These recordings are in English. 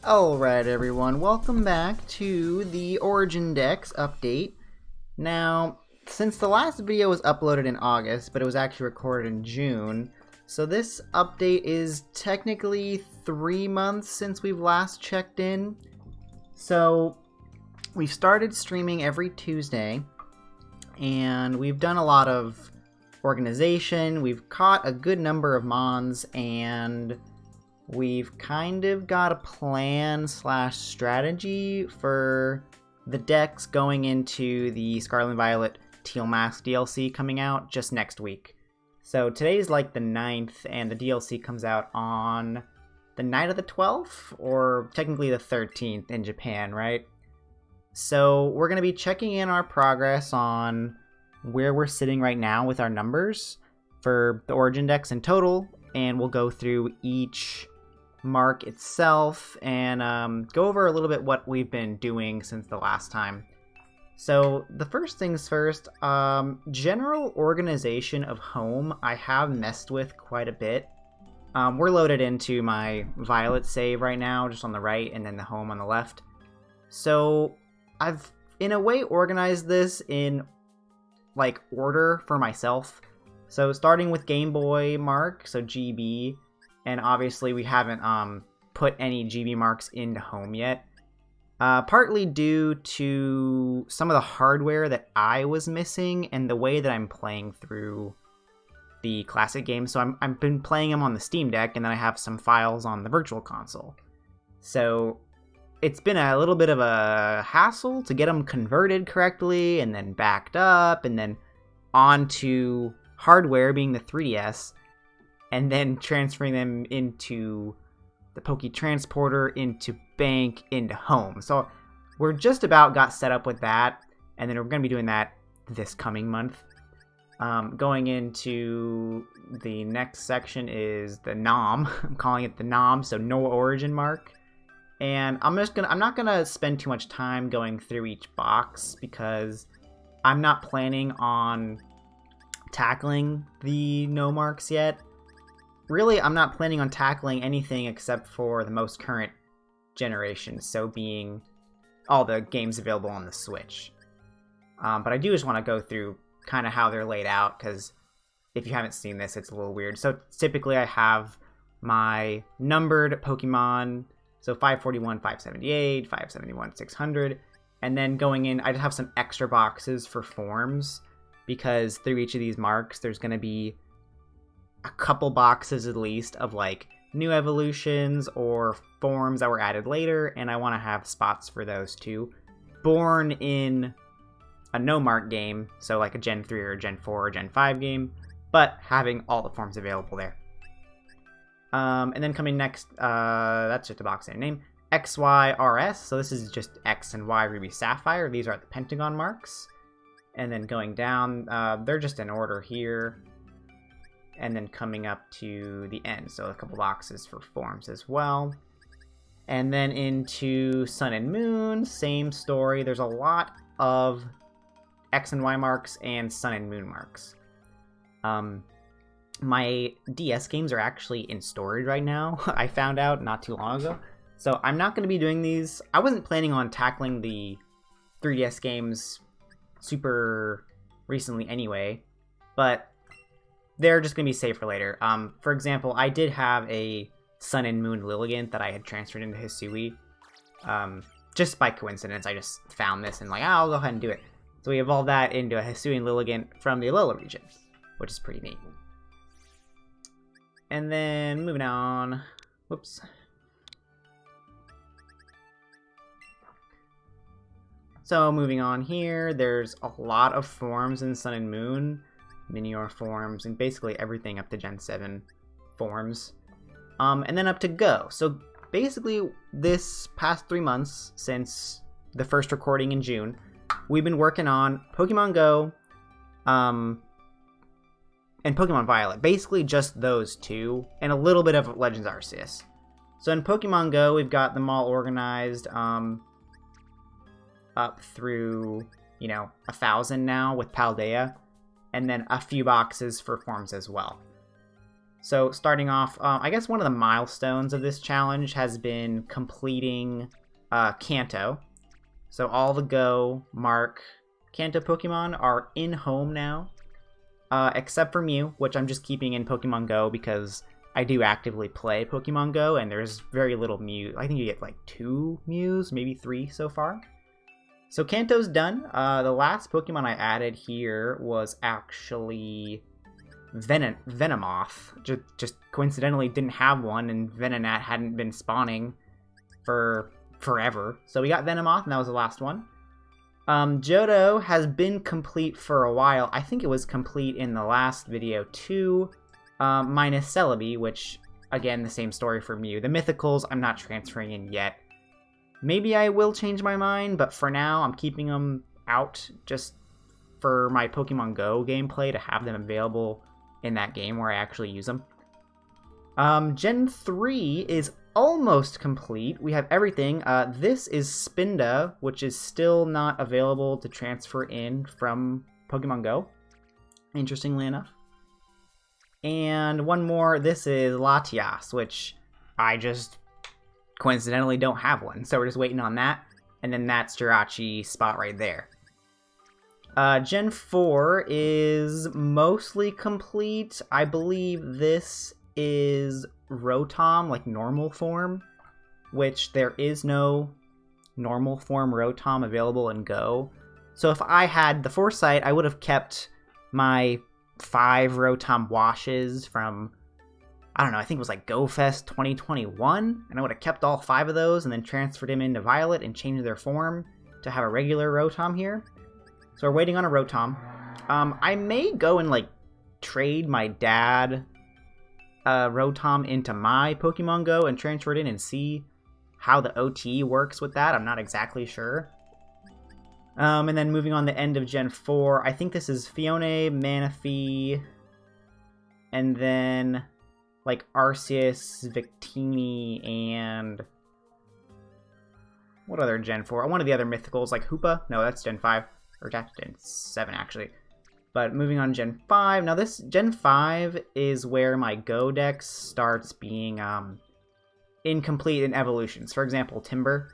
Alright everyone, welcome back to the Origin Dex update. Now, since the last video was uploaded in August, but it was actually recorded in June, so this update is technically 3 months since we've last checked in. So, we've started streaming every Tuesday, and we've done a lot of organization, we've caught a good number of mons, and we've kind of got a plan / strategy for the decks going into the Scarlet and Violet Teal Mask DLC coming out just next week. So today's like the 9th, and the DLC comes out on the night of the 12th, or technically the 13th in Japan, right? So we're going to be checking in our progress on where we're sitting right now with our numbers for the Origin decks in total, and we'll go through each mark itself and go over a little bit what we've been doing since the last time. So the first things first, general organization of home I have messed with quite a bit. We're loaded into my Violet save right now, just on the right, and then the home on the left. So I've in a way organized this in like order for myself. So starting with Game Boy mark, so GB, and obviously we haven't put any GB marks into home yet. Partly due to some of the hardware that I was missing and the way that I'm playing through the classic games. So I've been playing them on the Steam Deck, and then I have some files on the Virtual Console. So it's been a little bit of a hassle to get them converted correctly, and then backed up, and then onto hardware being the 3DS, and then transferring them into the Poke Transporter, into Bank, into Home. So we're just about got set up with that, and then we're going to be doing that this coming month. Going into the next section is the NOM. I'm calling it the NOM, so No Origin Mark. And I'm not gonna spend too much time going through each box because I'm not planning on tackling the no marks yet. Really, I'm not planning on tackling anything except for the most current generation, so being all the games available on the Switch. But I do just want to go through kind of how they're laid out, because if you haven't seen this, it's a little weird. So typically I have my numbered Pokemon, so 541, 578, 571, 600, and then going in, I just have some extra boxes for forms, because through each of these marks, there's going to be a couple boxes at least of like new evolutions or forms that were added later, and I want to have spots for those too. Born in a no mark game, so like a Gen 3 or Gen 4 or Gen 5 game, but having all the forms available there. And then coming next, that's just a box and a name, XYRS, so this is just X and Y Ruby Sapphire. These are the Pentagon marks. And then going down, they're just in order here. And then coming up to the end, so a couple boxes for forms as well. And then into Sun and Moon, same story. There's a lot of X and Y marks and Sun and Moon marks. My DS games are actually in storage right now. I found out not too long ago. So I'm not going to be doing these. I wasn't planning on tackling the 3DS games super recently anyway, but they're just going to be saved for later. For example, I did have a Sun and Moon Lilligant that I had transferred into Hisui. Just by coincidence, I just found this and I'll go ahead and do it. So we evolved that into a Hisuian Lilligant from the Alola region, which is pretty neat. And then moving on. Whoops. So moving on here, there's a lot of forms in Sun and Moon. Minior forms, and basically everything up to Gen 7 forms. And then up to Go. So basically this past 3 months since the first recording in June, we've been working on Pokemon Go and Pokemon Violet. Basically just those two, and a little bit of Legends Arceus. So in Pokemon Go, we've got them all organized up through, 1,000 now with Paldea. And then a few boxes for forms as well. So starting off, I guess one of the milestones of this challenge has been completing Kanto. So all the Go, Mark, Kanto Pokemon are in home now, except for Mew, which I'm just keeping in Pokemon Go because I do actively play Pokemon Go, and there's very little Mew. I think you get like 2 Mews, maybe 3 so far. So Kanto's done. The last Pokemon I added here was actually Venomoth. Just coincidentally didn't have one, and Venonat hadn't been spawning for forever. So we got Venomoth, and that was the last one. Johto has been complete for a while. I think it was complete in the last video too, minus Celebi, which, again, the same story for Mew. The Mythicals I'm not transferring in yet. Maybe I will change my mind, but for now I'm keeping them out just for my Pokemon Go gameplay to have them available in that game where I actually use them. Gen 3 is almost complete. We have everything. This is Spinda, which is still not available to transfer in from Pokemon Go, interestingly enough. And one more, this is Latias, which I just coincidentally don't have one, so we're just waiting on that. And then that's Jirachi spot right there. Gen 4 is mostly complete. I believe this is Rotom, like normal form, which there is no normal form Rotom available in Go. So if I had the foresight, I would have kept my 5 Rotom washes from, I don't know, I think it was like GoFest 2021, and I would have kept all 5 of those and then transferred them into Violet and changed their form to have a regular Rotom here. So we're waiting on a Rotom. I may go and like trade my dad Rotom into my Pokemon Go and transfer it in and see how the OT works with that. I'm not exactly sure. And then moving on the end of Gen 4, I think this is Fione, Manaphy, and then like Arceus, Victini, and what other Gen 4? One of the other mythicals, like Hoopa. No, that's Gen 5. Or that's Gen 7, actually. But moving on Gen 5. Now, this Gen 5 is where my Go Dex starts being incomplete in evolutions. For example, Timber.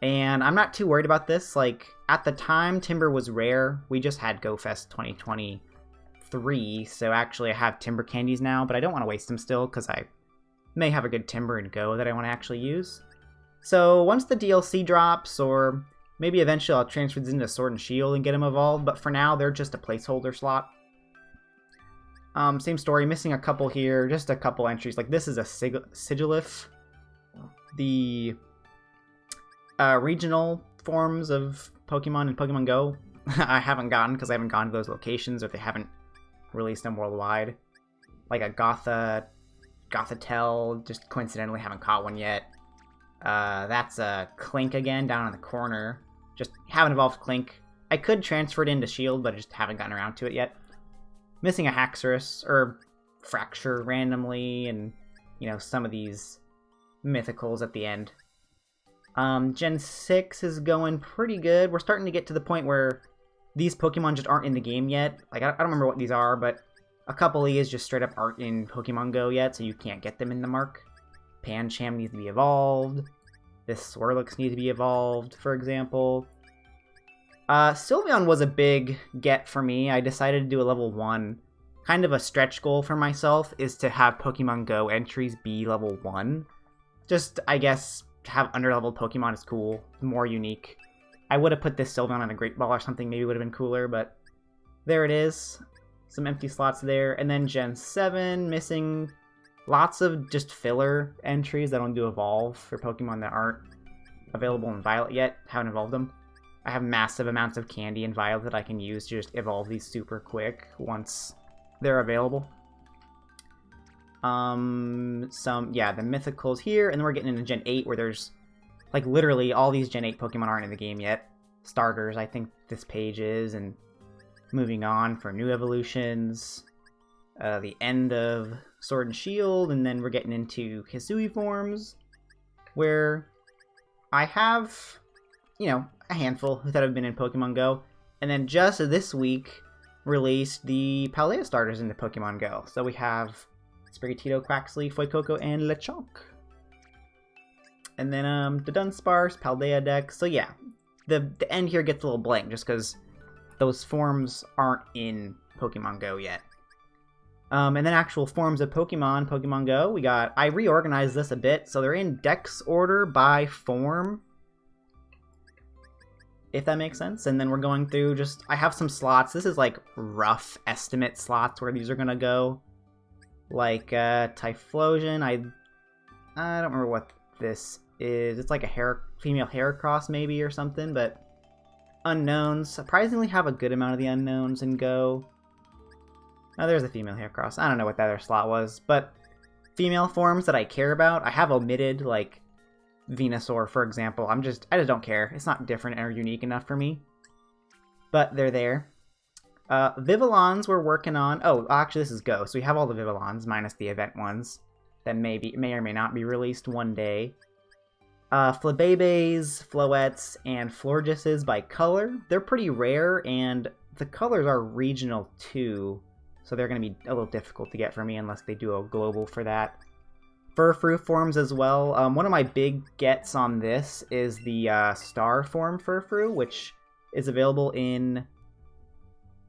And I'm not too worried about this. Like, at the time, Timber was rare. We just had GoFest 2023. So actually, I have Timber candies now. But I don't want to waste them still, because I may have a good Timber in Go that I want to actually use. So once the DLC drops, or maybe eventually I'll transfer these into Sword and Shield and get them evolved, but for now they're just a placeholder slot. Same story, missing a couple here, just a couple entries. Like this is a Sigilyph. The regional forms of Pokemon in Pokemon Go I haven't gotten because I haven't gone to those locations, or they haven't released them worldwide. Like a Gothitelle, just coincidentally haven't caught one yet. That's a Clink again down in the corner. Just haven't evolved Clink. I could transfer it into Shield, but I just haven't gotten around to it yet. Missing a Haxorus, or Fracture randomly, and, you know, some of these mythicals at the end. Gen 6 is going pretty good. We're starting to get to the point where these Pokemon just aren't in the game yet. Like, I don't remember what these are, but a couple of these just straight up aren't in Pokemon Go yet, so you can't get them in the mark. Pancham needs to be evolved. This Swirlix needs to be evolved, for example. Sylveon was a big get for me. I decided to do a level 1. Kind of a stretch goal for myself is to have Pokemon Go entries be level 1. Just, I guess, to have underleveled Pokemon is cool. More unique. I would have put this Sylveon on a Great Ball or something. Maybe it would have been cooler, but there it is. Some empty slots there. And then Gen 7, missing lots of just filler entries that don't do evolve for Pokemon that aren't available in Violet yet. Haven't evolved them. I have massive amounts of candy in Violet that I can use to just evolve these super quick once they're available. The mythicals here, and then we're getting into Gen 8 where there's like literally all these Gen 8 Pokemon aren't in the game yet. Starters, I think this page is, and moving on for new evolutions. The end of Sword and Shield, and then we're getting into Hisui forms, where I have, you know, a handful that have been in Pokemon Go, and then just this week released the Paldea starters into Pokemon Go. So we have Sprigatito, Quaxly, Fuecoco, and Lechonk. And then the Dunsparce, Paldea deck. So yeah, the end here gets a little blank just because those forms aren't in Pokemon Go yet. And then actual forms of Pokemon Go, I reorganized this a bit, so they're in Dex order by form, if that makes sense. And then we're going through I have some slots. This is like rough estimate slots where these are gonna go. Like Typhlosion, I don't remember what this is. It's like a female Heracross maybe or something, but unknowns. Surprisingly have a good amount of the unknowns in Go. Oh, there's a female Heracross. I don't know what that other slot was, but female forms that I care about, I have omitted, like Venusaur, for example. I just don't care. It's not different or unique enough for me. But they're there. Vivillons we're working on. Oh, actually, this is Go, so we have all the Vivillons, minus the event ones that may or may not be released one day. Flabébés, Floettes, and Florges by color. They're pretty rare, and the colors are regional too, so they're going to be a little difficult to get for me unless they do a global for that. Furfrou forms as well. One of my big gets on this is the Star form Furfrou, which is available in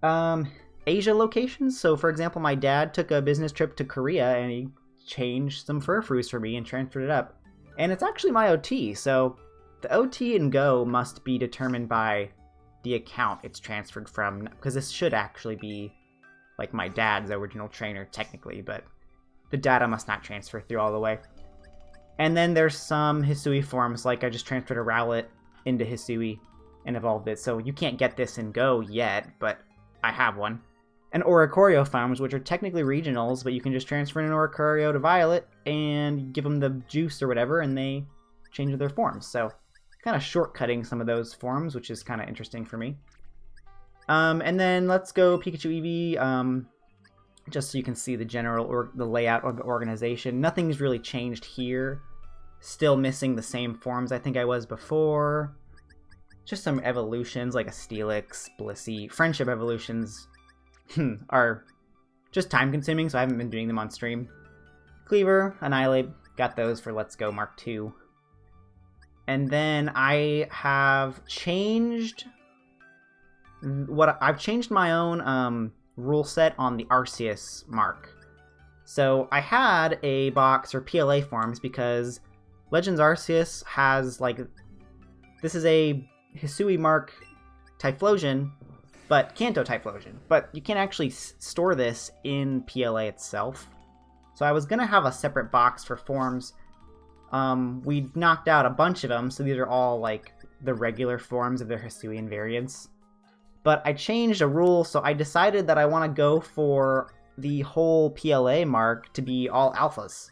Asia locations. So, for example, my dad took a business trip to Korea and he changed some Furfrous for me and transferred it up. And it's actually my OT, so the OT in Go must be determined by the account it's transferred from, because this should actually be like my dad's original trainer technically, but the data must not transfer through all the way. And then there's some Hisui forms, like I just transferred a Rowlet into Hisui and evolved it, so you can't get this in Go yet, but I have one. And Oricorio forms, which are technically regionals, but you can just transfer in an Oricorio to Violet and give them the juice or whatever, and they change their forms. So kind of shortcutting some of those forms, which is kind of interesting for me. And then let's go Pikachu Eevee, just so you can see the general the layout of the organization. Nothing's really changed here. Still missing the same forms I think I was before. Just some evolutions like a Steelix, Blissey. Friendship evolutions are just time consuming, so I haven't been doing them on stream. Cleaver, Annihilate, got those for Let's Go Mark II. And then I have changed I've changed my own rule set on the Arceus mark. So I had a box for PLA forms because Legends Arceus has this is a Hisui mark Typhlosion, but Kanto Typhlosion. But you can't actually store this in PLA itself. So I was going to have a separate box for forms. We knocked out a bunch of them, so these are all the regular forms of their Hisuian variants. But I changed a rule, so I decided that I want to go for the whole PLA mark to be all alphas.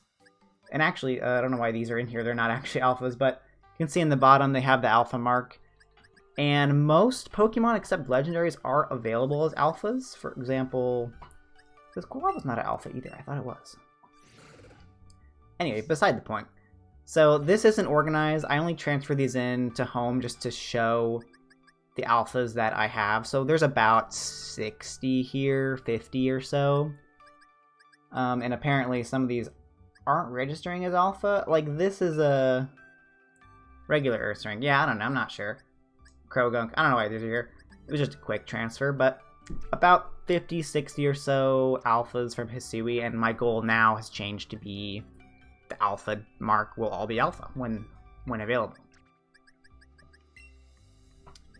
And actually, I don't know why these are in here, they're not actually alphas, but you can see in the bottom they have the alpha mark. And most Pokemon except legendaries are available as alphas. For example, this Qualla's not an alpha either, I thought it was. Anyway, beside the point. So this isn't organized, I only transfer these in to home just to show the alphas that I have. So there's about 60 here, 50 or so. And apparently some of these aren't registering as alpha. This is a regular Ursaring. Yeah, I don't know, I'm not sure. Krogunk, I don't know why these are here. It was just a quick transfer, but about 50, 60 or so alphas from Hisui, and my goal now has changed to be the alpha mark will all be alpha when available.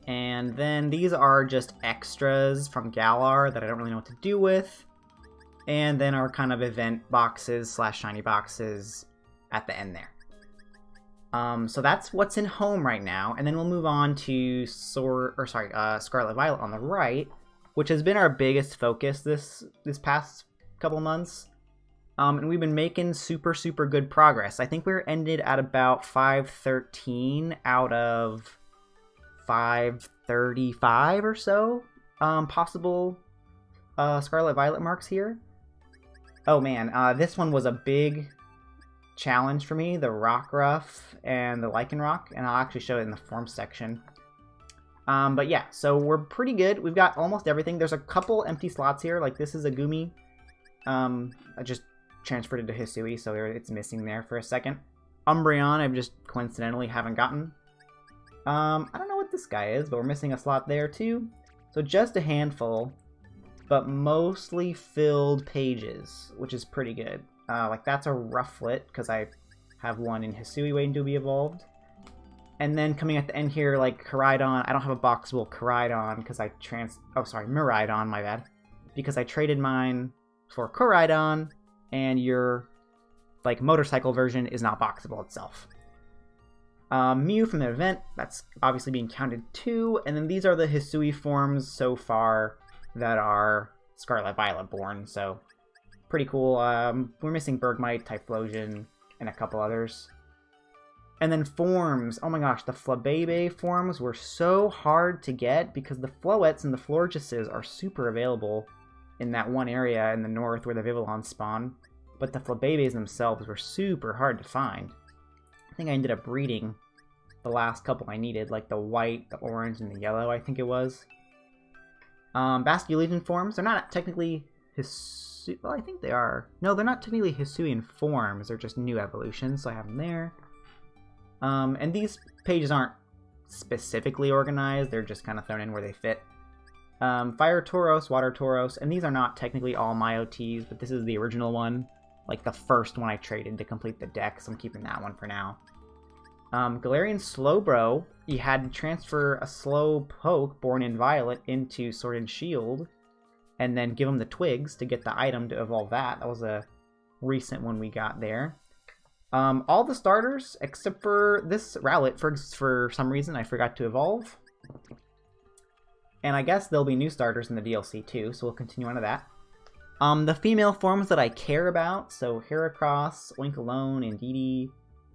And then these are just extras from Galar that I don't really know what to do with. And then our kind of event boxes / shiny boxes at the end there. So that's what's in home right now. And then we'll move on to Scarlet Violet on the right, which has been our biggest focus this past couple months. And we've been making super, super good progress. I think we're ended at about 513 out of 535 or so possible Scarlet Violet marks here. Oh man, this one was a big challenge for me, the Rockruff and the Lycanroc, and I'll actually show it in the form section. But yeah, so we're pretty good. We've got almost everything. There's a couple empty slots here, like this is a Gumi. I just transferred it to Hisui, so it's missing there for a second. Umbreon, I've just coincidentally haven't gotten. I don't know what this guy is, but we're missing a slot there too. So just a handful, but mostly filled pages, which is pretty good. Like that's a Rufflet, because I have one in Hisui waiting to be evolved. And then coming at the end here, like Koraidon, I don't have a boxable Koraidon, because Miraidon, my bad. Because I traded mine for Koraidon, and your like motorcycle version is not boxable itself. Mew from the event, that's obviously being counted too, and then these are the Hisui forms so far that are Scarlet Violet born, so pretty cool. We're missing Bergmite, Typhlosion, and a couple others. And then forms, oh my gosh, the Flabebe forms were so hard to get because the Floettes and the Florges are super available in that one area in the north where the Vivillons spawn, but the Flabebes themselves were super hard to find. I think I ended up breeding the last couple I needed, like the white, the orange, and the yellow, I think it was. Basculegion forms, they're not technically well, I think they are. No, they're not technically Hisuian forms, they're just new evolutions, so I have them there. And these pages aren't specifically organized, they're just kind of thrown in where they fit. Fire Tauros, Water Tauros, and these are not technically all my OTs, but this is the original one. Like the first one I traded to complete the deck, so I'm keeping that one for now. Galarian Slowbro, you had to transfer a Slowpoke born in Violet into Sword and Shield, and then give him the twigs to get the item to evolve that. That was a recent one we got there. All the starters, except for this Rowlet, for some reason I forgot to evolve. And I guess there'll be new starters in the DLC too, so we'll continue on to that. The female forms that I care about, so Heracross, Oinkologne, Indeedee,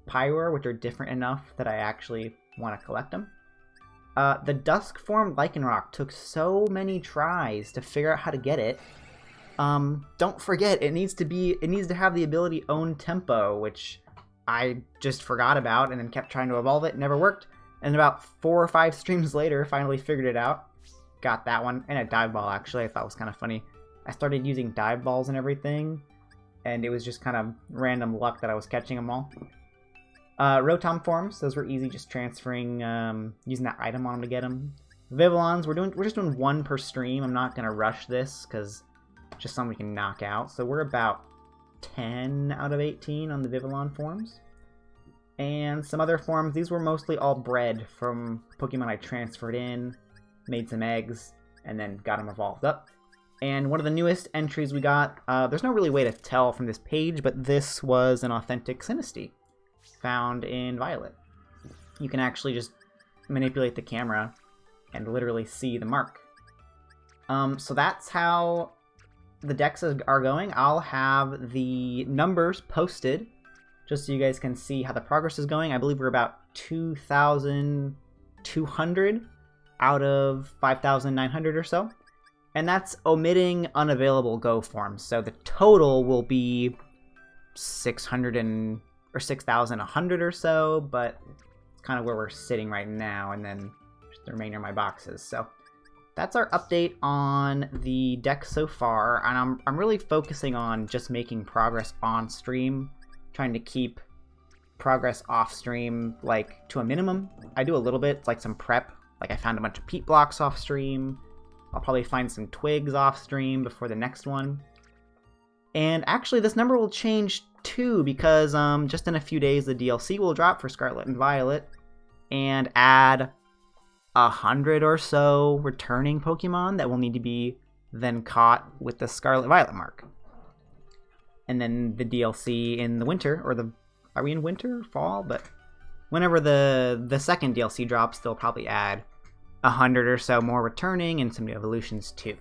Pyroar, which are different enough that I actually want to collect them. The Dusk form Lycanroc took so many tries to figure out how to get it. Don't forget, it needs to have the ability Own Tempo, which I just forgot about and then kept trying to evolve it, never worked. And about 4 or 5 streams later, finally figured it out. Got that one, and a Dive Ball actually, I thought was kind of funny. I started using Dive Balls and everything, and it was just kind of random luck that I was catching them all. Rotom forms, those were easy, just transferring, using that item on them to get them. Vivillons, we're just doing 1 per stream. I'm not gonna rush this because just something we can knock out. So we're about 10 out of 18 on the Vivillon forms. And some other forms, these were mostly all bred from Pokemon I transferred in, made some eggs, and then got them evolved up. And one of the newest entries we got, there's no really way to tell from this page, but this was an authentic Sinistea found in Violet. You can actually just manipulate the camera and literally see the mark. So that's how the decks are going. I'll have the numbers posted just so you guys can see how the progress is going. I believe we're about 2,200 out of 5,900 or so. And that's omitting unavailable Go forms. So the total will be 6,100 or so, but it's kind of where we're sitting right now, and then just the remainder of my boxes. So that's our update on the deck so far, and I'm really focusing on just making progress on stream, trying to keep progress off stream like to a minimum. I do a little bit, like some prep, like I found a bunch of peat blocks off stream. I'll probably find some twigs off stream before the next one. And actually this number will change too, because just in a few days the DLC will drop for Scarlet and Violet and add 100 or so returning Pokemon that will need to be then caught with the Scarlet Violet mark. And then the DLC in the winter, or are we in winter? Fall? But whenever the second DLC drops, they'll probably add 100 or so more returning and some new evolutions too.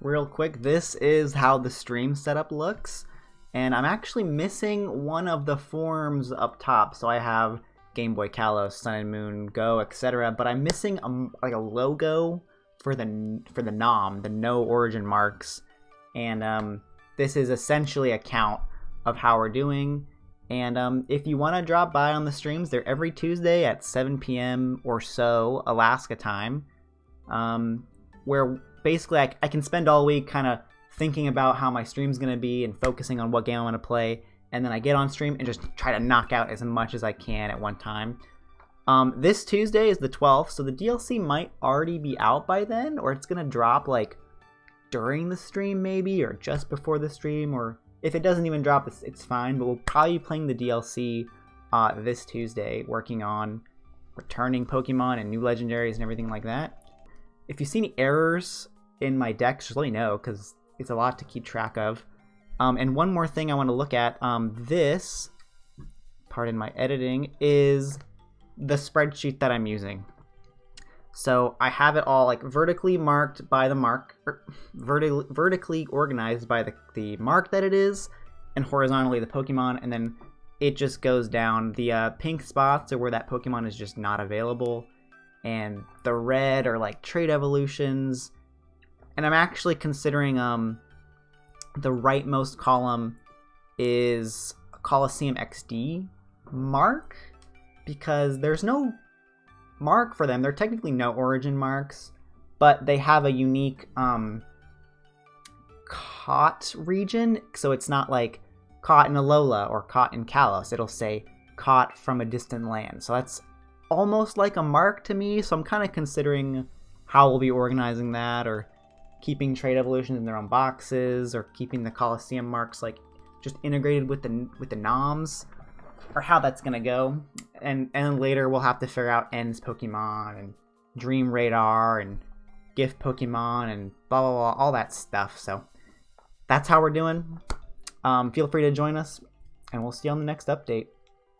Real quick, this is how the stream setup looks. And I'm actually missing one of the forms up top. So I have Game Boy Kalos, Sun and Moon, Go, etc. But I'm missing like a logo for the NOM, the No Origin Marks. And this is essentially a count of how we're doing. And if you want to drop by on the streams, they're every Tuesday at 7 p.m. or so, Alaska time. Where basically I can spend all week kind of thinking about how my stream's going to be and focusing on what game I want to play. And then I get on stream and just try to knock out as much as I can at one time. This Tuesday is the 12th, so the DLC might already be out by then, or it's going to drop like during the stream maybe, or just before the stream, or if it doesn't even drop, it's fine. But we'll probably be playing the DLC this Tuesday, working on returning Pokemon and new legendaries and everything like that. If you see any errors in my decks, just let me know, because it's a lot to keep track of. And one more thing I want to look at, this, pardon my editing, is the spreadsheet that I'm using. So I have it all like vertically marked by the mark, vertically organized by the mark that it is, and horizontally the Pokemon, and then it just goes down. The pink spots are where that Pokemon is just not available, and the red are like trait evolutions. And I'm actually considering the rightmost column is a Colosseum XD mark, because there's no mark for them. They're technically no origin marks, but they have a unique caught region, so it's not like caught in Alola or caught in Kalos. It'll say caught from a distant land. So that's almost like a mark to me, so I'm kind of considering how we'll be organizing that, or keeping trait evolutions in their own boxes, or keeping the Colosseum marks like just integrated with the noms, or how that's gonna go. And later we'll have to figure out N's Pokemon and Dream Radar and Gift Pokemon and blah blah blah, all that stuff. So that's how we're doing. Feel free to join us, and we'll see you on the next update.